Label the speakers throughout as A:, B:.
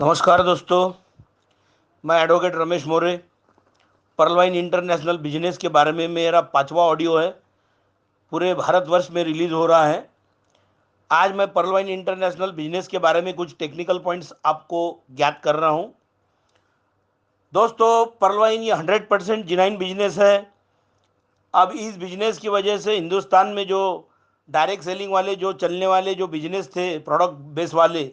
A: नमस्कार दोस्तों। मैं advocate Ramesh Maurya. पर्लवाइन international business के बारे में मेरा 5वां ऑडियो है। पूरे भारतवर्ष में रिलीज़ हो रहा है। आज मैं पर्लवाइन इंटरनेशनल बिजनेस के बारे में कुछ टेक्निकल पॉइंट्स आपको ज्ञात कर रहा हूं। दोस्तों, पर्लवाइन ये 100% जिनाइन बिजनेस है। अब इस बिजनेस की वजह से हिंदुस्तान में जो डायरेक्ट सेलिंग वाले जो चलने वाले जो बिजनेस थे प्रोडक्ट बेस वाले,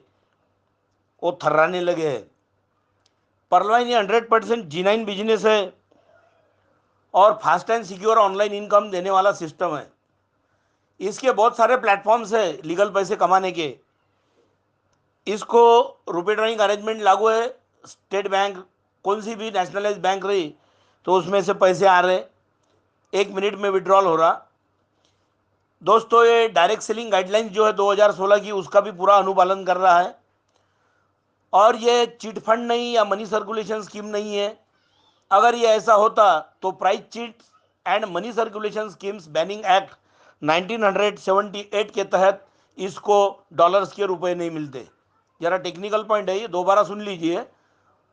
A: वो थर्राने लगे हैं। पर्लवाइन ये 100% जिनाइन बिजनेस है और fast and secure online income देने वाला सिस्टम है। इसके बहुत सारे प्लेटफॉर्म्स है लीगल पैसे कमाने के। इसको रुपे ड्राइंग अरेंजमेंट लागू है। स्टेट बैंक, कौन सी भी नेशनलाइज बैंक रही तो उसमें से पैसे आ रहे, 1 मिनट में विड्रॉल हो रहा। दोस्तों, ये डायरेक्ट सेलिंग गाइडलाइंस जो है 2016 की, उसका भी पूरा अनुपालन कर रहा है। और ये चिट फंड नहीं या मनी सर्कुलेशन स्कीम नहीं है। अगर ये ऐसा होता तो price cheat and money circulation schemes banning act 1978 के तहत इसको डॉलर्स के रुपए नहीं मिलते। जरा टेक्निकल पॉइंट है, ये दोबारा सुन लीजिए।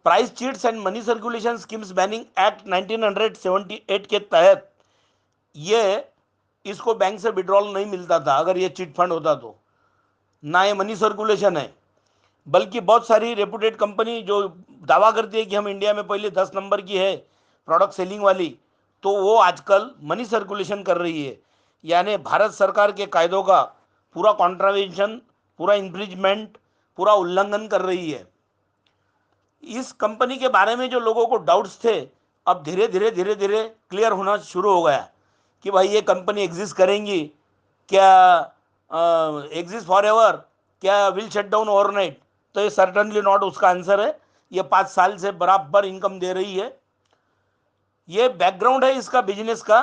A: Price cheats and money circulation schemes banning act 1978 के तहत ये इसको बैंक से विड्रॉल नहीं मिलता था अगर ये चिट फंड होता तो। ना ये मनी सर्कुलेशन है, बल्कि बहुत सारी रेपुटेड कंपनी जो दावा करती है कि हम इंडिया में पहले 10 नंबर की है प्रोडक्ट सेलिंग वाली, तो वो आजकल मनी सर्कुलेशन कर रही है। यानी भारत सरकार के कायदों का पूरा कॉन्ट्रावेंशन, पूरा इन्फ्रिंजमेंट, पूरा उल्लंघन कर रही है। इस कंपनी के बारे में जो लोगों को डाउट्स थे, अब धीरे धीरे धीरे धीरे क्लियर होना शुरू हो गया कि भाई ये कंपनी एग्जिस्ट करेंगी क्या, एग्जिस्ट फॉर एवर, क्या विल शट डाउन ओवरनाइट। तो ये सर्टनली नॉट उसका आंसर है। ये 5 साल से बराबर इनकम दे रही है। ये बैकग्राउंड है इसका बिजनेस का।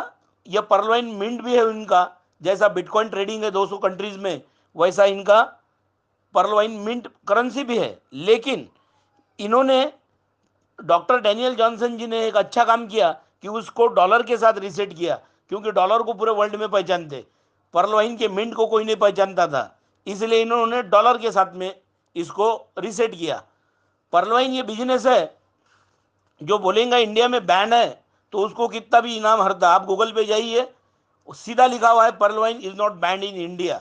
A: ये पर्लवाइन मिंट भी है इनका। जैसा बिटकॉइन ट्रेडिंग है 200 कंट्रीज में, वैसा इनका पर्लवाइन मिंट करेंसी भी है। लेकिन इन्होंने, डॉक्टर डैनियल जॉनसन जी ने एक अच्छा काम किया कि उसको डॉलर के साथ रिसेट किया, क्योंकि डॉलर को पूरे वर्ल्ड में पहचानते, पर्ल वाइन के मिंट को कोई नहीं पहचानता था। इसलिए इन्होंने डॉलर के साथ में इसको रिसेट किया। पर्ल वाइन ये बिजनेस है, जो बोलेगा इंडिया में बैन है तो उसको कितना भी इनाम हरता। आप गूगल पे जाइए, सीधा लिखा हुआ है Pearl Vine is not banned in India.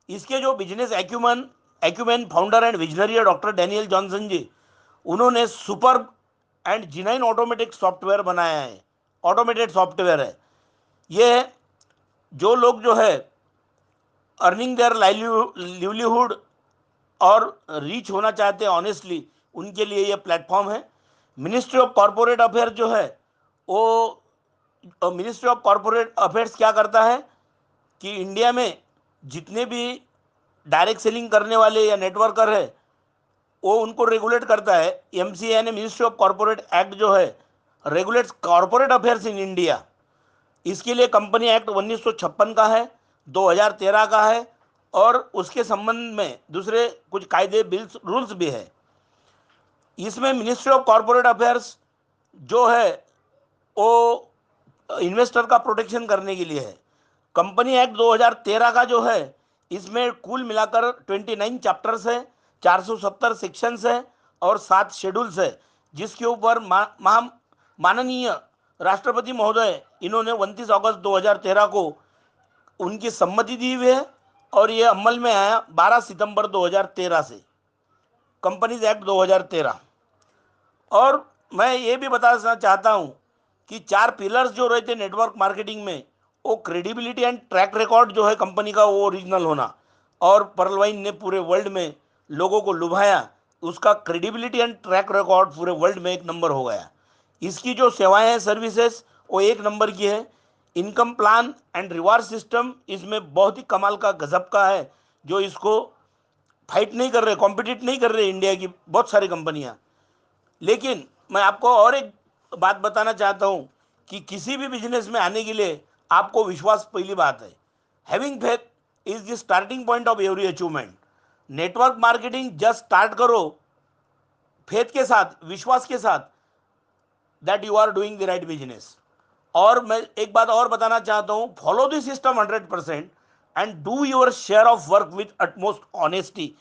A: इसके जो business acumen acumen founder and visionary है डॉक्टर डैनियल जॉनसन जी, उन्होंने super and genuine automatic software बनाया है। ऑटोमेटेड सॉफ्टवेयर है ये। जो लोग जो है अर्निंग देयर लिवलीहुड और रीच होना चाहते हैं ऑनेस्टली, उनके लिए ये प्लेटफॉर्म है। मिनिस्ट्री ऑफ कॉरपोरेट अफेयर जो है वो, मिनिस्ट्री ऑफ कॉरपोरेट अफेयर्स क्या करता है कि इंडिया में जितने भी डायरेक्ट सेलिंग करने वाले या नेटवर्कर है, वो उनको रेगुलेट करता है। एमसीए यानी मिनिस्ट्री ऑफ कॉरपोरेट एक्ट जो है regulates corporate affairs in India. इसके लिए कंपनी एक्ट 1956 का है, 2013 का है, और उसके संबंध में दूसरे कुछ कायदे बिल्स रूल्स भी है। इसमें मिनिस्ट्री ऑफ कॉरपोरेट अफेयर्स जो है वो इन्वेस्टर का प्रोटेक्शन करने के लिए है। कंपनी एक्ट 2013 का जो है, इसमें कुल मिलाकर 29 चैप्टर्स है, 470 सेक्शंस है और 7 शेड्यूल्स है, जिसके ऊपर माननीय राष्ट्रपति महोदय इन्होंने 29 अगस्त 2013 को उनकी सम्मति दी हुई है और ये अमल में आया 12 सितंबर 2013 से, कंपनीज एक्ट 2013। और मैं ये भी बताना चाहता हूँ कि 4 पिलर्स जो रहते नेटवर्क मार्केटिंग में, वो क्रेडिबिलिटी एंड ट्रैक रिकॉर्ड जो है कंपनी का, वो ओरिजिनल होना। और पर्लवाइन ने पूरे वर्ल्ड में लोगों को लुभाया, उसका क्रेडिबिलिटी एंड ट्रैक रिकॉर्ड पूरे वर्ल्ड में 1 नंबर हो गया। इसकी जो सेवाएं हैं, सर्विसेज, वो 1 नंबर की है। Income plan and reward system इसमें बहुत ही कमाल का, गजब का है, जो इसको फाइट नहीं कर रहे, कॉम्पिटिट नहीं कर रहे इंडिया की बहुत सारी कंपनियां। लेकिन मैं आपको और एक बात बताना चाहता हूं कि किसी भी बिजनेस में आने के लिए आपको विश्वास पहली बात है। Having faith is the starting point of every achievement. Network marketing just start करो फेथ के साथ, विश्वास के साथ, that you are doing the right business. और मैं एक बात और बताना चाहता हूं, follow the system 100% and do your share of work with utmost honesty.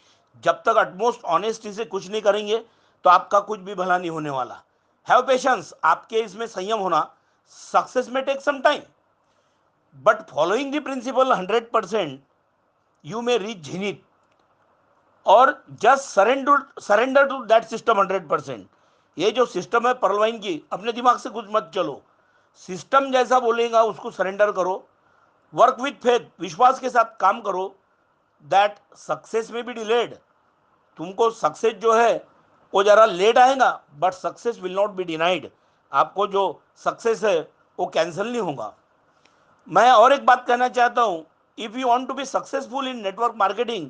A: जब तक अटमोस्ट ऑनेस्टी से कुछ नहीं करेंगे तो आपका कुछ भी भला नहीं होने वाला। हैव पेशेंस, आपके इसमें संयम होना। सक्सेस में take some time, but following the principle 100% you may reach zenith, और just surrender to that system 100%। ये जो सिस्टम है परलवाइन की, अपने दिमाग से कुछ मत चलो, सिस्टम जैसा बोलेगा उसको सरेंडर करो। वर्क विथ फेथ, विश्वास के साथ काम करो। दैट सक्सेस में बी डिलेड, तुमको सक्सेस जो है वो ज़रा लेट आएगा, but success will not be denied. आपको जो सक्सेस है वो कैंसिल नहीं होगा। मैं और एक बात कहना चाहता हूँ, if you want to be successful in network marketing,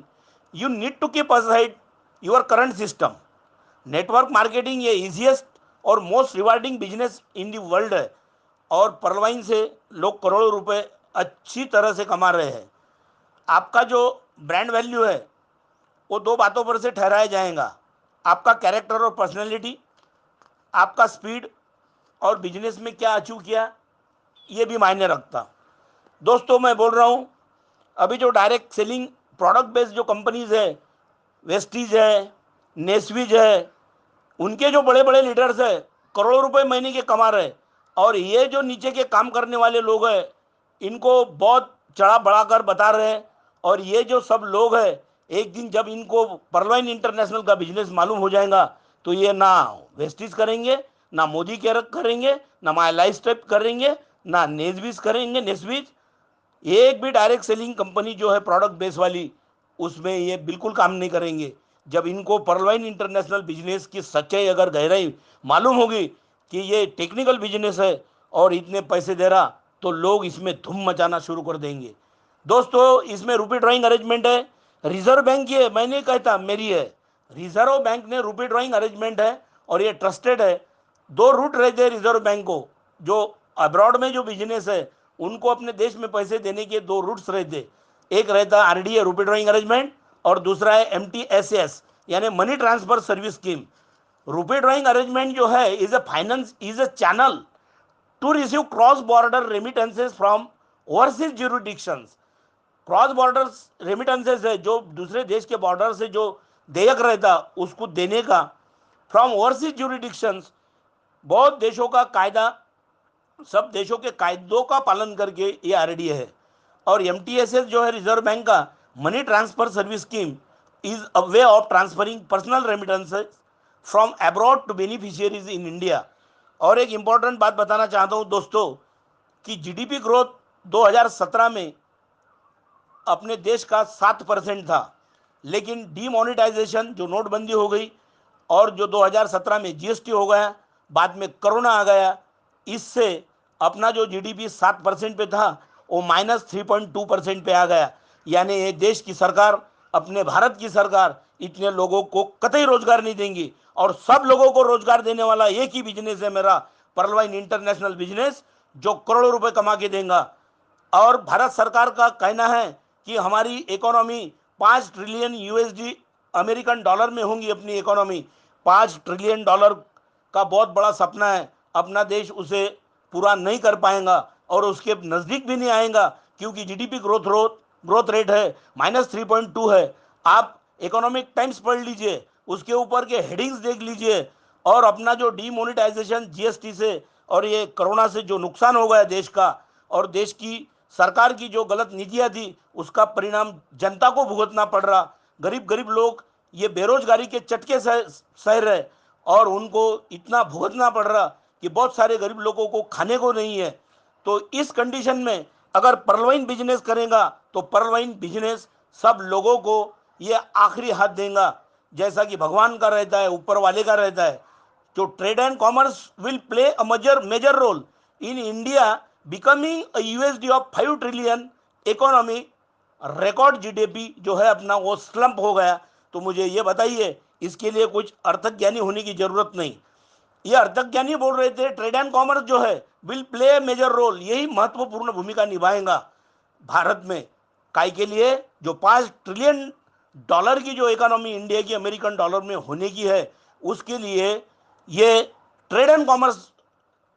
A: you need to keep aside your current system. Network marketing ये इजीएस्ट और most rewarding business in the world है, और परलवाइन से लोग करोड़ों रुपए अच्छी तरह से कमा रहे हैं। आपका जो ब्रांड वैल्यू है वो दो बातों पर से ठहराया जाएगा, आपका कैरेक्टर और पर्सनैलिटी, आपका स्पीड, और बिजनेस में क्या अचीव किया, ये भी मायने रखता। दोस्तों मैं बोल रहा हूँ, अभी जो डायरेक्ट सेलिंग प्रोडक्ट बेस्ड जो कंपनीज है, वेस्टीज है, नेस्विज है, उनके जो बड़े बड़े लीडर्स है करोड़ों रुपए महीने के कमा रहे, और ये जो नीचे के काम करने वाले लोग हैं इनको बहुत चढ़ा बढ़ाकर बता रहे हैं। और ये जो सब लोग हैं, एक दिन जब इनको परलवाइन इंटरनेशनल का बिजनेस मालूम हो जाएगा तो ये ना वेस्टीज करेंगे, ना मोदी केयर करेंगे, ना माई लाइफ स्टेप करेंगे, ना नेस्विज करेंगे। नेस्विज एक भी डायरेक्ट सेलिंग कंपनी जो है प्रोडक्ट बेस वाली, उसमें ये बिल्कुल काम नहीं करेंगे। जब इनको परलवाइन इंटरनेशनल बिजनेस की सच्चाई अगर गहराई मालूम होगी कि ये टेक्निकल बिजनेस है और इतने पैसे दे रहा, तो लोग इसमें धूम मचाना शुरू कर देंगे। दोस्तों इसमें रुपी ड्राइंग अरेंजमेंट है, रिजर्व बैंक की है, मैं नहीं कहता मेरी है, रिजर्व बैंक ने रुपी ड्राइंग अरेंजमेंट है और ये ट्रस्टेड है। दो रूट रहते हैं रिजर्व बैंक को, जो अब्रॉड में जो बिजनेस है उनको अपने देश में पैसे देने के दो रूट्स रहते। एक रहता है आरडीए रुपी ड्राइंग अरेंजमेंट, और दूसरा है एमटीएसएस यानी money transfer service scheme. Rupee drawing arrangement जो है is a finance, is a channel to receive cross border remittances from overseas jurisdictions. Cross border remittances है जो दूसरे देश के बॉर्डर से जो देयक रहता उसको देने का, फ्रॉम ओवरसीज ज्यूरिडिक्शंस। बहुत देशों का कायदा, सब देशों के कायदों का पालन करके ये आरडीए है। और एमटीएसएस जो है रिजर्व बैंक का money transfer service scheme is a way of transferring personal remittances from abroad to beneficiaries in India. और एक इंपॉर्टेंट बात बताना चाहता हूँ दोस्तों, कि जीडीपी ग्रोथ 2017 में अपने देश का 7% था, लेकिन डीमोनेटाइजेशन जो नोटबंदी हो गई और जो 2017 में जीएसटी हो गया, बाद में कोरोना आ गया, इससे अपना जो जीडीपी 7% पे था वो -3.2% पे आ गया। यानी ये देश की सरकार, अपने भारत की सरकार इतने लोगों को कतई रोजगार नहीं देंगी, और सब लोगों को रोजगार देने वाला एक ही बिजनेस है मेरा, परलवाइन इंटरनेशनल बिजनेस, जो करोड़ों रुपए कमा के देगा। और भारत सरकार का कहना है कि हमारी economy 5 trillion USD American dollar में होंगी। अपनी इकोनॉमी 5 ट्रिलियन डॉलर का बहुत बड़ा सपना है, अपना देश उसे पूरा नहीं कर पाएगा और उसके नज़दीक भी नहीं आएगा, क्योंकि जीडीपी ग्रोथ रेट है -3.2 है। आप इकोनॉमिक टाइम्स पढ़ लीजिए, उसके ऊपर के हेडिंग्स देख लीजिए, और अपना जो डीमोनेटाइजेशन जीएसटी से और ये कोरोना से जो नुकसान हो गया देश का, और देश की सरकार की जो गलत नीतियां थी उसका परिणाम जनता को भुगतना पड़ रहा। गरीब गरीब लोग ये बेरोजगारी के चटके सह रहे, और उनको इतना भुगतना पड़ रहा कि बहुत सारे गरीब लोगों को खाने को नहीं है। तो इस कंडीशन में अगर परलवाइन बिजनेस करेगा तो परलवाइन बिजनेस सब लोगों को ये आखिरी हाथ देगा, जैसा कि भगवान का रहता है, ऊपर वाले का रहता है। जो trade and commerce will play a major role in India becoming a USD of 5 trillion economy. Record GDP जो है अपना वो स्लंप हो गया। तो मुझे ये बताइए, इसके लिए कुछ अर्थज्ञानी होने की जरूरत नहीं। ये अर्थज्ञानी बोल रहे थे ट्रेड एंड कॉमर्स जो है विल प्ले मेजर रोल, यही महत्वपूर्ण भूमिका निभाएगा भारत में। काय के लिए, जो 5 ट्रिलियन डॉलर की जो इकोनॉमी इंडिया की अमेरिकन डॉलर में होने की है, उसके लिए ये ट्रेड एंड कॉमर्स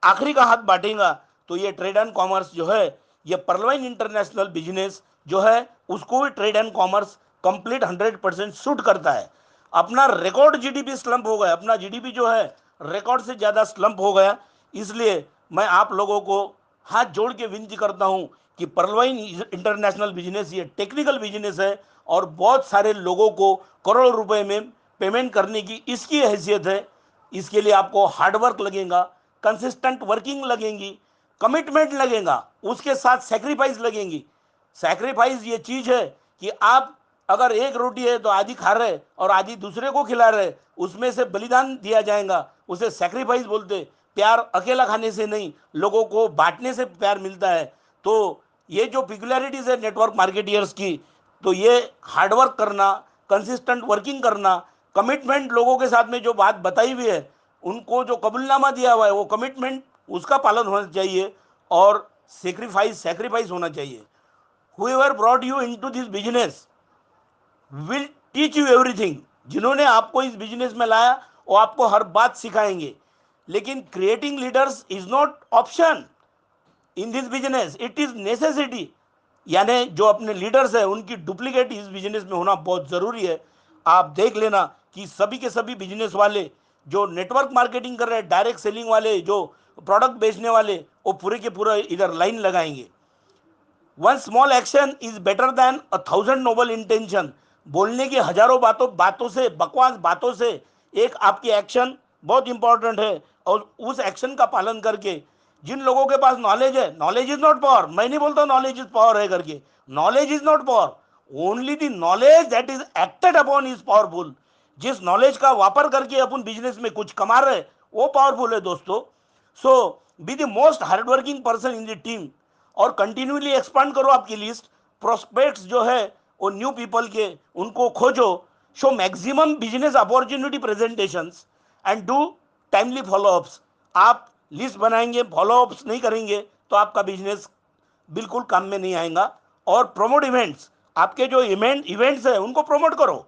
A: आखिरी का हाथ बांटेगा। तो ये ट्रेड एंड कॉमर्स जो है, ये परलवाइन इंटरनेशनल बिजनेस जो है, उसको भी trade and commerce complete 100% suit करता है। अपना रिकॉर्ड जीडीपी स्लम्प हो गया, अपना जीडीपी जो है रिकॉर्ड से ज़्यादा स्लम्प हो गया। इसलिए मैं आप लोगों को हाथ जोड़ के विनती करता हूं कि पर्लवाइन इंटरनेशनल बिजनेस ये टेक्निकल बिजनेस है और बहुत सारे लोगों को करोड़ों रुपए में पेमेंट करने की इसकी हैसियत है। इसके लिए आपको हार्डवर्क लगेगा, कंसिस्टेंट वर्किंग लगेंगी, कमिटमेंट लगेगा, उसके साथ सेक्रीफाइस लगेंगी। सैक्रिफाइस ये चीज है कि आप अगर एक रोटी है तो आधी खा रहे और आधी दूसरे को खिला रहे, उसमें से बलिदान दिया जाएगा, उसे सैक्रिफाइस बोलते। प्यार अकेला खाने से नहीं, लोगों को बांटने से प्यार मिलता है। तो ये जो पिकुलरिटीज है नेटवर्क मार्केटियर्स की, तो ये हार्डवर्क करना, कंसिस्टेंट वर्किंग करना, कमिटमेंट, लोगों के साथ में जो बात बताई हुई है, उनको जो कबूलनामा दिया हुआ है वो कमिटमेंट उसका पालन होना चाहिए और सेक्रीफाइस सेक्रीफाइस होना चाहिए। whoever brought you into this business will teach you everything। जिन्होंने आपको इस बिजनेस में लाया वो आपको हर बात सिखाएंगे, लेकिन creating leaders is not option in this business, it is necessity. यानी जो अपने लीडर्स है उनकी डुप्लीकेट इस बिजनेस में होना बहुत ज़रूरी है। आप देख लेना कि सभी के सभी बिजनेस वाले जो नेटवर्क मार्केटिंग कर रहे हैं, डायरेक्ट सेलिंग वाले, जो प्रोडक्ट बेचने वाले, वो पूरे के पूरा इधर लाइन लगाएंगे। One small action is better than 1,000 noble intention. बोलने की हजारों बातों बातों से, बकवास बातों से एक आपकी एक्शन बहुत इंपॉर्टेंट है। और उस एक्शन का पालन करके जिन लोगों के पास नॉलेज है, नॉलेज इज नॉट पावर, मैं नहीं बोलता नॉलेज इज पावर है करके, knowledge is not power, only the knowledge that is acted upon is powerful. जिस नॉलेज का वापर करके अपन बिजनेस में कुछ कमा रहे वो पावरफुल है दोस्तों। So be the most hardworking person in the team और कंटिन्यूली एक्सपांड करो आपकी लिस्ट। प्रोस्पेक्ट्स जो है वो न्यू पीपल के, उनको खोजो। Show maximum business opportunity presentations and do timely follow-ups. आप लिस्ट बनाएंगे, फॉलोअप्स नहीं करेंगे तो आपका बिजनेस बिल्कुल काम में नहीं आएगा। और प्रमोट इवेंट्स, आपके जो इवेंट्स है उनको प्रमोट करो।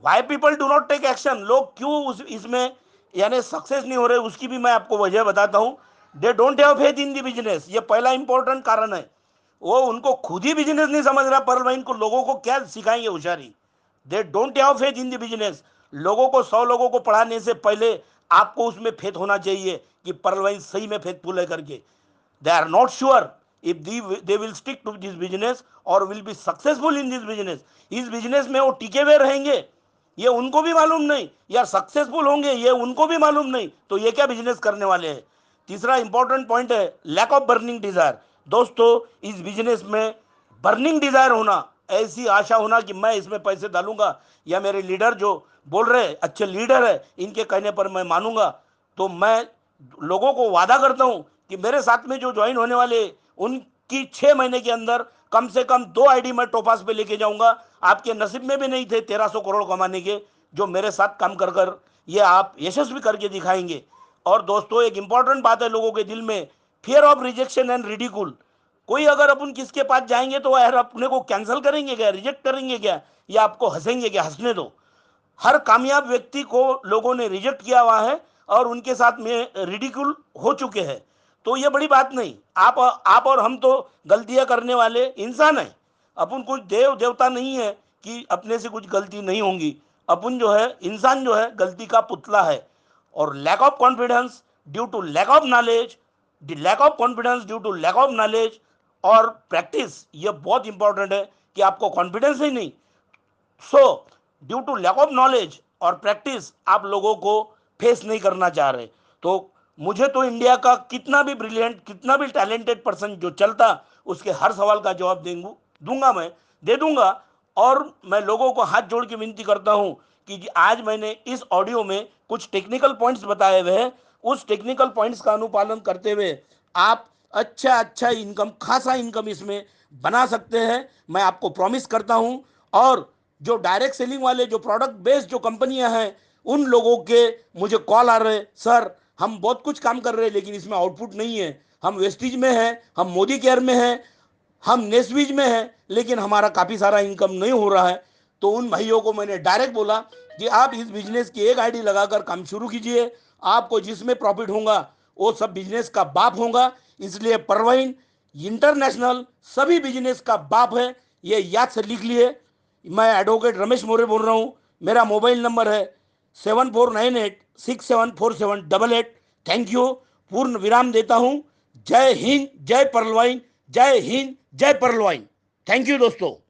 A: Why people do not take action, लोग क्यों इसमें यानी सक्सेस नहीं हो रहे, उसकी भी मैं आपको वजह बताता हूँ। They don't have faith in the business, ये पहला इंपॉर्टेंट कारण है। वो उनको खुद ही बिजनेस नहीं समझ रहा, पर भाई इनको लोगों को क्या सिखाएंगे होशियारी। They don't have faith in the business. लोगों को 100 लोगों को पढ़ाने से पहले आपको उसमें फेथ होना चाहिए कि परल भाई सही में फेथफुल है करके। they are not sure if they will stick to this business or will be successful in this business। इस बिजनेस में वो टिके हुए रहेंगे ये उनको भी मालूम नहीं, या सक्सेसफुल होंगे ये उनको भी मालूम नहीं, तो ये क्या बिजनेस करने वाले हैं। तीसरा इंपॉर्टेंट पॉइंट है लैक ऑफ बर्निंग डिजायर। दोस्तों इस बिजनेस में बर्निंग डिजायर होना, ऐसी आशा होना कि मैं इसमें पैसे डालूंगा या मेरे लीडर जो बोल रहे हैं अच्छे लीडर है इनके कहने पर मैं मानूंगा। तो मैं लोगों को वादा करता हूं कि मेरे साथ में जो ज्वाइन होने वाले उनकी 6 महीने के अंदर कम से कम 2 आईडी मैं टोपास पे लेके जाऊंगा। आपके नसीब में भी नहीं थे 1300 करोड़ कमाने के, जो मेरे साथ काम कर कर ये आप यशस्वी करके दिखाएंगे। और दोस्तों एक इंपॉर्टेंट बात है लोगों के दिल में, फियर ऑफ रिजेक्शन एंड रिडिकुल। कोई अगर अपन किसके पास जाएंगे तो यार अपने को कैंसिल करेंगे क्या, रिजेक्ट करेंगे क्या, या आपको हंसेंगे क्या, हंसने दो। हर कामयाब व्यक्ति को लोगों ने रिजेक्ट किया हुआ है और उनके साथ में रिडिक्यूल हो चुके हैं। तो ये बड़ी बात नहीं, आप और हम तो गलतियां करने वाले इंसान हैं। अपन कुछ देव देवता नहीं है कि अपने से कुछ गलती नहीं होंगी। अपन जो है इंसान जो है गलती का पुतला है। और lack of confidence due to lack of knowledge, lack of confidence due to lack of knowledge और प्रैक्टिस, ये बहुत इंपॉर्टेंट है कि आपको कॉन्फिडेंस ही नहीं, so due to lack of knowledge और प्रैक्टिस आप लोगों को फेस नहीं करना चाह रहे। तो मुझे तो इंडिया का कितना भी ब्रिलियंट, कितना भी टैलेंटेड पर्सन जो चलता उसके हर सवाल का जवाब दूंगा, मैं दे दूंगा। और मैं लोगों को हाथ जोड़ के विनती करता हूं कि आज मैंने इस ऑडियो में कुछ टेक्निकल पॉइंट्स बताए हुए हैं, उस टेक्निकल पॉइंट्स का अनुपालन करते हुए आप अच्छा अच्छा इनकम, खासा इनकम इसमें बना सकते हैं, मैं आपको प्रॉमिस करता हूं। और जो डायरेक्ट सेलिंग वाले, जो प्रोडक्ट बेस्ड जो कंपनियां हैं, उन लोगों के मुझे कॉल आ रहे, सर हम बहुत कुछ काम कर रहे हैं लेकिन इसमें आउटपुट नहीं है, हम वेस्टीज में हैं, हम मोदी केयर में हैं, हम नेस्वीज में हैं, लेकिन हमारा काफ़ी सारा इनकम नहीं हो रहा है। तो उन भाइयों को मैंने डायरेक्ट बोला कि आप इस बिजनेस की एक आईडी लगाकर काम शुरू कीजिए, आपको जिसमें प्रॉफिट होगा वो सब बिजनेस का बाप होगा। इसलिए परवीन इंटरनेशनल सभी बिजनेस का बाप है, ये याद से लिख लिए। मैं एडवोकेट रमेश मौर्य बोल रहा हूँ, मेरा मोबाइल नंबर है 7498674788। Thank you. पूर्ण विराम देता हूं। जय हिंद, जय परलवाइन, जय हिंद, जय परलवाइन। थैंक यू दोस्तों।